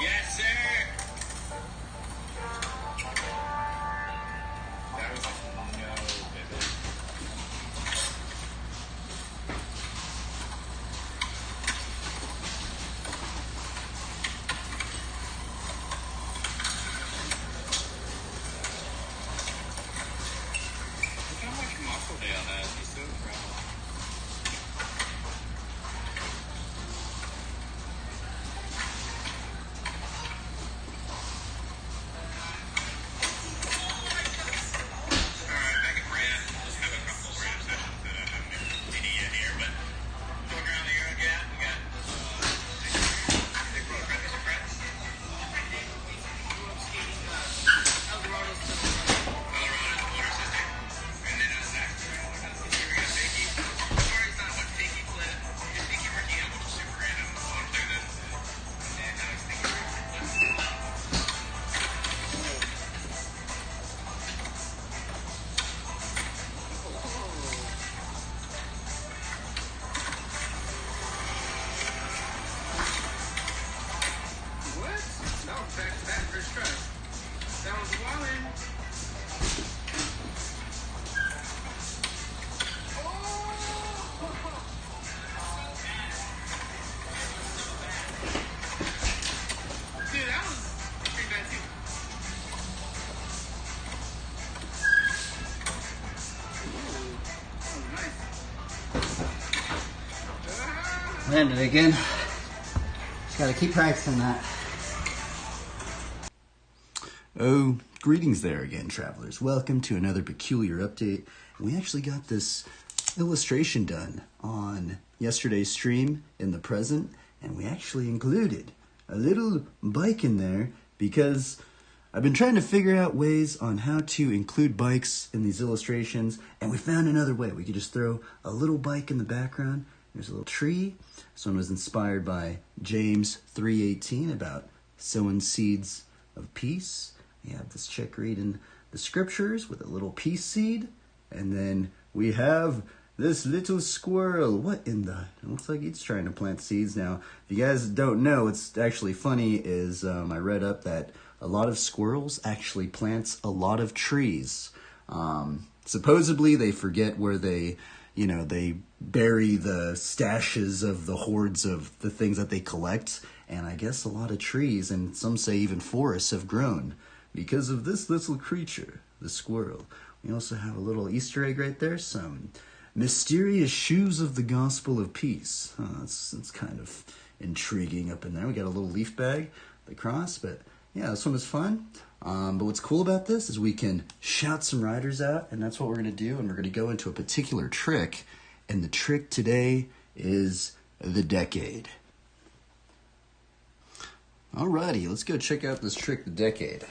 Yes, sir. That was no pivot. Look how much muscle Dale has. He's so proud. Landed again. Just gotta keep practicing that. Oh, greetings there again, travelers. Welcome to another peculiar update. We actually got this illustration done on yesterday's stream in the present, and we actually included a little bike in there because I've been trying to figure out ways on how to include bikes in these illustrations, and we found another way. We could just throw a little bike in the background. There's a little tree. This one was inspired by James 3:18 about sowing seeds of peace. We have this chick reading the scriptures with a little peace seed. And then we have this little squirrel. What in the... It looks like he's trying to plant seeds. Now, if you guys don't know, what's actually funny is I read up that a lot of squirrels actually plant a lot of trees. Supposedly, they forget where they bury the stashes of the hordes of the things that they collect. And I guess a lot of trees, and some say even forests, have grown because of this little creature, the squirrel. We also have a little Easter egg right there, some mysterious shoes of the gospel of peace. That's kind of intriguing up in there. We got a little leaf bag, the cross, but yeah, this one was fun. But what's cool about this is we can shout some riders out, and that's what we're going to do, and we're going to go into a particular trick, and the trick today is the decade. Alrighty, let's go check out this trick, the decade.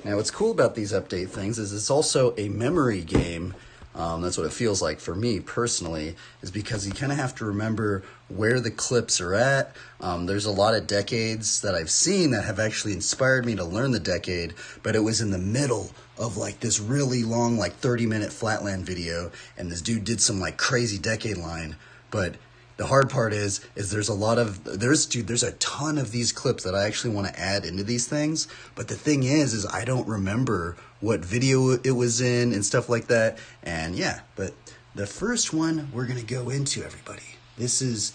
Now, what's cool about these update things is it's also a memory game. That's what it feels like for me personally, is because you kind of have to remember where the clips are at. There's a lot of decades that I've seen that have actually inspired me to learn the decade, but it was in the middle of like this really long, like 30-minute Flatland video, and this dude did some like crazy decade line. But the hard part is there's a ton of these clips that I actually want to add into these things. But the thing is I don't remember what video it was in and stuff like that. And yeah, but the first one we're going to go into, everybody. This is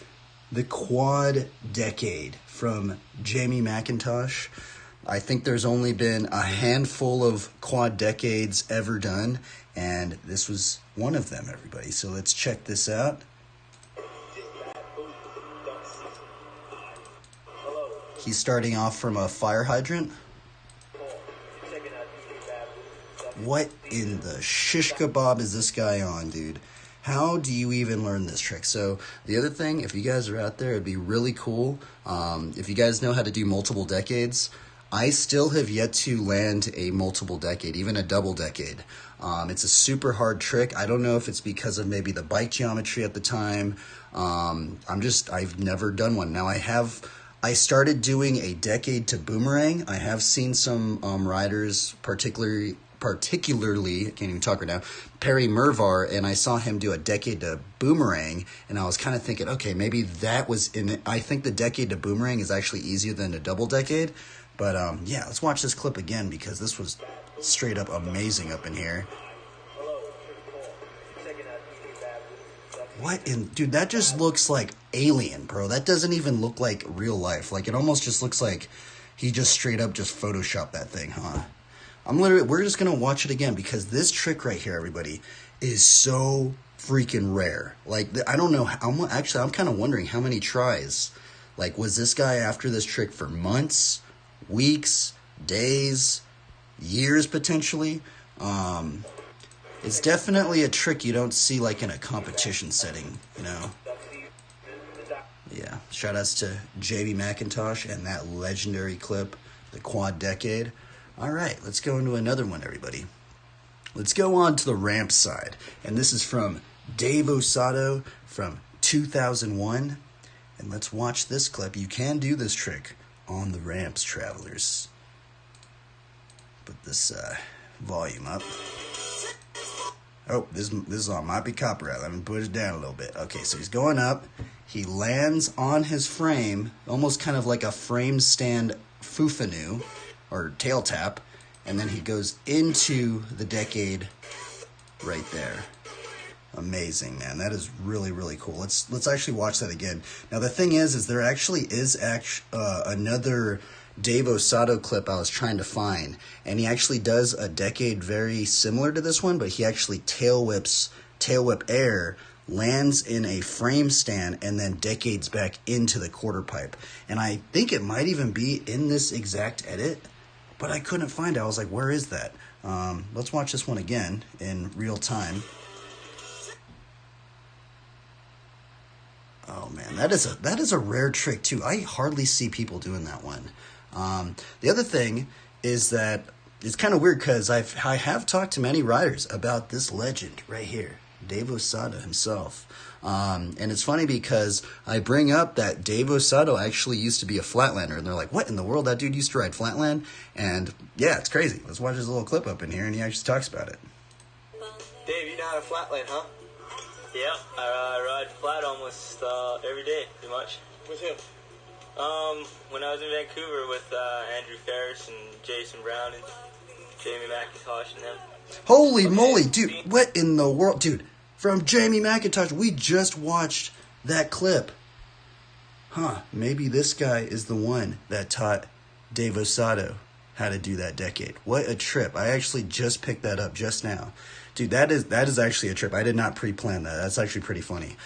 the quad decade from Jamie McIntosh. I think there's only been a handful of quad decades ever done, and this was one of them, everybody. So let's check this out. He's starting off from a fire hydrant. What in the shish kebab is this guy on, dude? How do you even learn this trick? So the other thing, if you guys are out there, it'd be really cool. If you guys know how to do multiple decades, I still have yet to land a multiple decade, even a double decade. It's a super hard trick. I don't know if it's because of maybe the bike geometry at the time, I've never done one. Now I started doing a decade to boomerang. I have seen some riders, particularly, I can't even talk right now, Perry Mervar, and I saw him do a decade to boomerang, and I was kind of thinking, okay, maybe that was in it. I think the decade to boomerang is actually easier than a double decade, but yeah, let's watch this clip again because this was straight up amazing up in here. What in, dude, that just looks like Alien, bro. That doesn't even look like real life. Like, it almost just looks like he just straight up just photoshopped that thing, huh? We're just gonna watch it again because this trick right here, everybody, is so freaking rare. Like, I don't know, I'm kind of wondering how many tries. Like, was this guy after this trick for months, weeks, days, years potentially? It's definitely a trick you don't see like in a competition setting, you know? Yeah, shout outs to Jamie McIntosh and that legendary clip, the quad decade. All right, let's go into another one, everybody. Let's go on to the ramp side. And this is from Dave Osato from 2001. And let's watch this clip. You can do this trick on the ramps, travelers. Put this volume up. Oh, this on might be copyright. Let me put it down a little bit. Okay, so he's going up. He lands on his frame, almost kind of like a frame stand fufanu or tail tap, and then he goes into the decade right there. Amazing, man. That is really, really cool. Let's actually watch that again. Now the thing is there actually is another Dave Osato clip I was trying to find, and he actually does a decade very similar to this one, but he actually tail whip air, lands in a frame stand, and then decades back into the quarter pipe. And I think it might even be in this exact edit, but I couldn't find it. I was like, where is that? Let's watch this one again in real time. Oh man, that is a rare trick too. I hardly see people doing that one. The other thing is that it's kind of weird because I have talked to many riders about this legend right here, Dave Osato himself. And it's funny because I bring up that Dave Osato actually used to be a flatlander, and they're like, what in the world? That dude used to ride flatland? And yeah, it's crazy. Let's watch this little clip up in here, and he actually talks about it. Dave, you know how to flatland, huh? Yeah, I ride flat almost every day, pretty much. With who? When I was in Vancouver with Andrew Ferris and Jason Brown and Jamie McIntosh and them. Holy moly, dude, what in the world? Dude, from Jamie McIntosh, we just watched that clip. Huh, maybe this guy is the one that taught Dave Osato how to do that decade. What a trip. I actually just picked that up just now. Dude, that is actually a trip. I did not pre-plan that. That's actually pretty funny.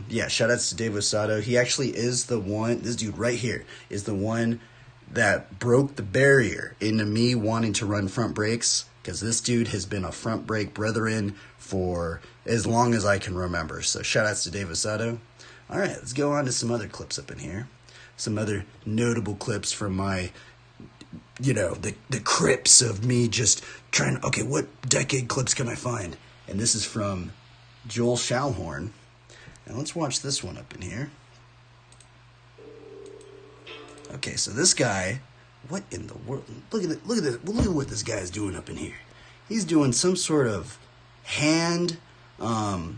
Yeah, shout outs to Dave Osato. He actually is the one, this dude right here, is the one that broke the barrier into me wanting to run front brakes, because this dude has been a front brake brethren for as long as I can remember. So shout outs to Dave Osato. All right, let's go on to some other clips up in here. Some other notable clips from my, you know, the crypts of me just trying, okay, what decade clips can I find? And this is from Joel Schallhorn. And let's watch this one up in here. Okay, so this guy, what in the world? Look at what this guy is doing up in here. He's doing some sort of hand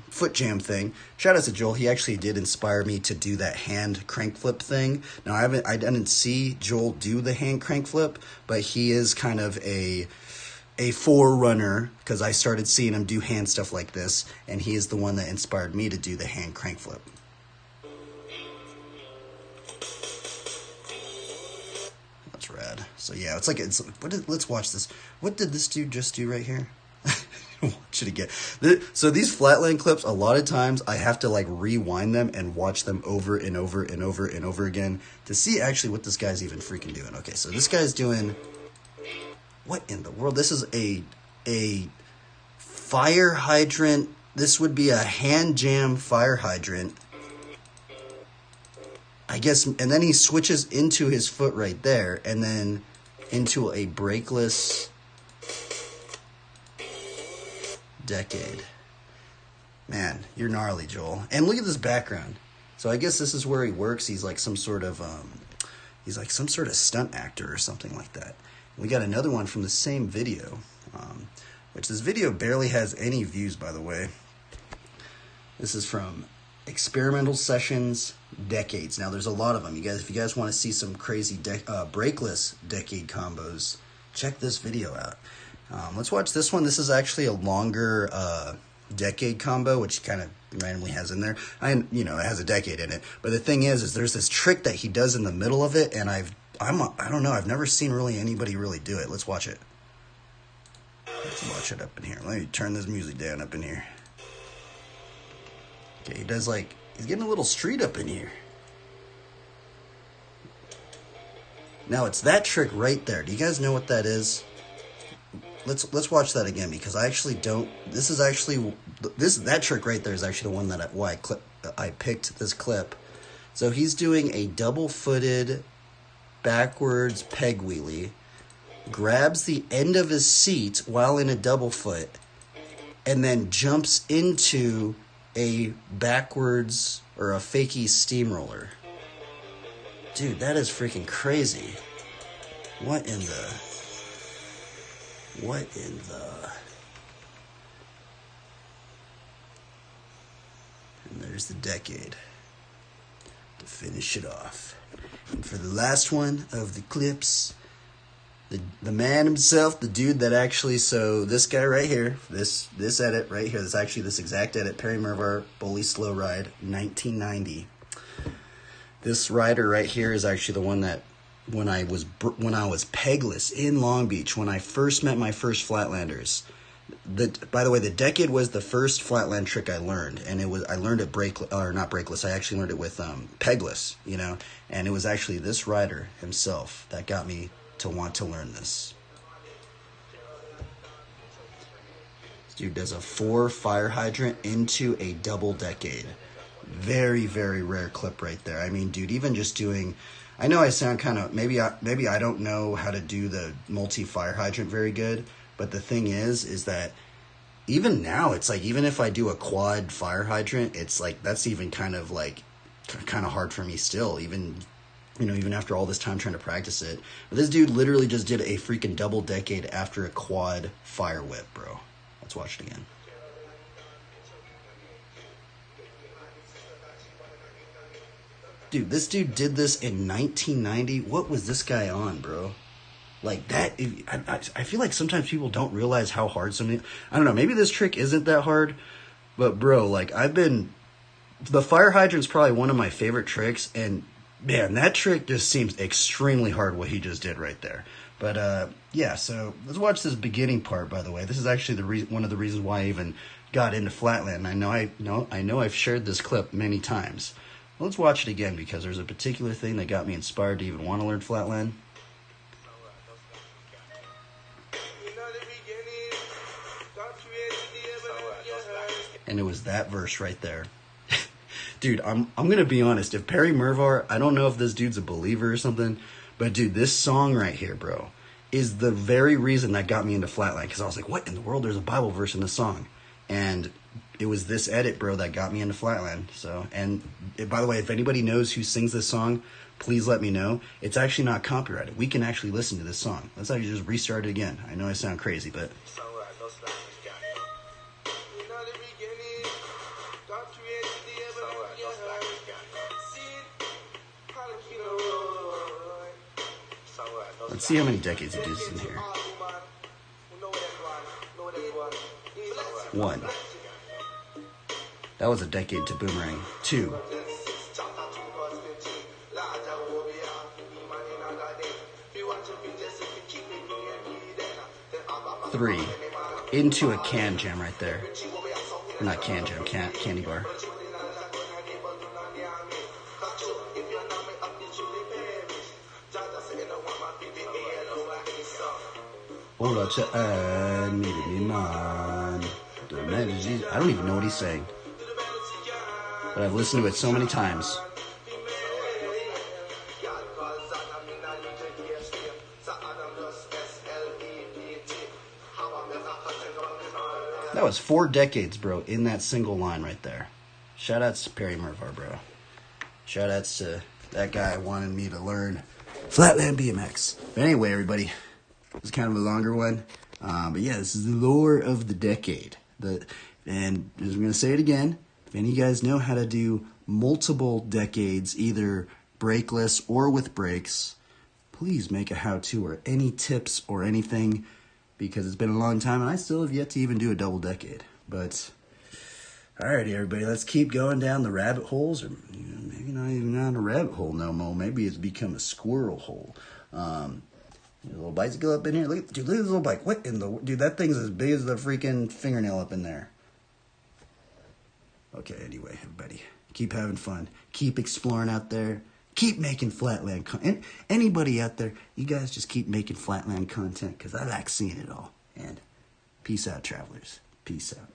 foot jam thing. Shout out to Joel. He actually did inspire me to do that hand crank flip thing. Now I didn't see Joel do the hand crank flip, but he is kind of a forerunner because I started seeing him do hand stuff like this, and he is the one that inspired me to do the hand crank flip. That's rad. So yeah, let's watch this. What did this dude just do right here? Watch it again. So these flatland clips, a lot of times I have to like rewind them and watch them over and over and over and over again to see actually what this guy's even freaking doing. Okay, so this guy's doing, what in the world? This is a fire hydrant. This would be a hand jam fire hydrant, I guess, and then he switches into his foot right there and then into a brakeless decade. Man, you're gnarly, Joel. And look at this background. So I guess this is where he works. He's like some sort of stunt actor or something like that. We got another one from the same video, which this video barely has any views, by the way. This is from Experimental Sessions Decades. Now, there's a lot of them. You guys, if you guys want to see some crazy breakless decade combos, check this video out. Let's watch this one. This is actually a longer decade combo, which kind of randomly has in there. It has a decade in it. But the thing is there's this trick that he does in the middle of it, and I don't know. I've never seen really anybody really do it. Let's watch it. Let's watch it up in here. Let me turn this music down up in here. Okay, he does he's getting a little street up in here. Now it's that trick right there. Do you guys know what that is? Let's watch that again, because I actually don't. That trick right there is actually the one that I picked this clip. So he's doing a double-footed backwards peg wheelie, grabs the end of his seat while in a double foot, and then jumps into a backwards or a fakie steamroller. Dude, that is freaking crazy. What in the... And there's the decade to finish it off. And for the last one of the clips, the man himself, the dude that actually, so this guy right here, this edit right here, this actually this exact edit, Perry Mervar, Bully Slow Ride, 1990. This rider right here is actually the one that when I was pegless in Long Beach, when I first met my first flatlanders. By the way, the decade was the first flatland trick I learned, and I learned it not brakeless. I actually learned it with pegless, and it was actually this rider himself that got me to want to learn this. This dude does a 4 fire hydrant into a double decade. Very, very rare clip right there. I mean, dude, even just doing... I know I sound kind of... Maybe I don't know how to do the multi-fire hydrant very good, but the thing is that even now, it's like, even if I do a quad fire hydrant, it's like, that's even kind of hard for me still, even after all this time trying to practice it. But this dude literally just did a freaking double decade after a quad fire whip, bro. Let's watch it again. Dude, this dude did this in 1990. What was this guy on, bro? Like that, I feel like sometimes people don't realize how hard something... I don't know, maybe this trick isn't that hard, but bro, the fire hydrant's probably one of my favorite tricks, and man, that trick just seems extremely hard what he just did right there. But yeah, so let's watch this beginning part, by the way. This is actually one of the reasons why I even got into flatland. I know I've shared this clip many times. Well, let's watch it again, because there's a particular thing that got me inspired to even want to learn flatland. And it was that verse right there. Dude, I'm gonna be honest. If Perry Mervar, I don't know if this dude's a believer or something, but dude, this song right here, bro, is the very reason that got me into flatland. Because I was like, what in the world? There's a Bible verse in this song. And it was this edit, bro, that got me into flatland. So, and by the way, if anybody knows who sings this song, please let me know. It's actually not copyrighted. We can actually listen to this song. Let's actually just restart it again. I know I sound crazy, but... Let's see how many decades he does in here. 1. That was a decade to Boomerang. 2. 3. Into a can jam right there. Or not can jam, candy bar. I don't even know what he's saying, but I've listened to it so many times. That was 4 decades, bro, in that single line right there. Shout outs to Perry Mervar, bro. Shout outs to that guy wanted me to learn Flatland BMX. But anyway, everybody, it's kind of a longer one. But yeah, this is the lore of the decade. And I'm going to say it again. If any of you guys know how to do multiple decades, either brakeless or with brakes, please make a how-to or any tips or anything, because it's been a long time and I still have yet to even do a double decade. But alrighty, everybody, let's keep going down the rabbit holes, or maybe not even down a rabbit hole no more. Maybe it's become a squirrel hole. A little bicycle up in here. Look at this little bike. What in the... Dude, that thing's as big as the freaking fingernail up in there. Okay, anyway, everybody, keep having fun. Keep exploring out there. Keep making flatland content. Anybody out there, you guys just keep making flatland content, because I like seeing it all. And peace out, travelers. Peace out.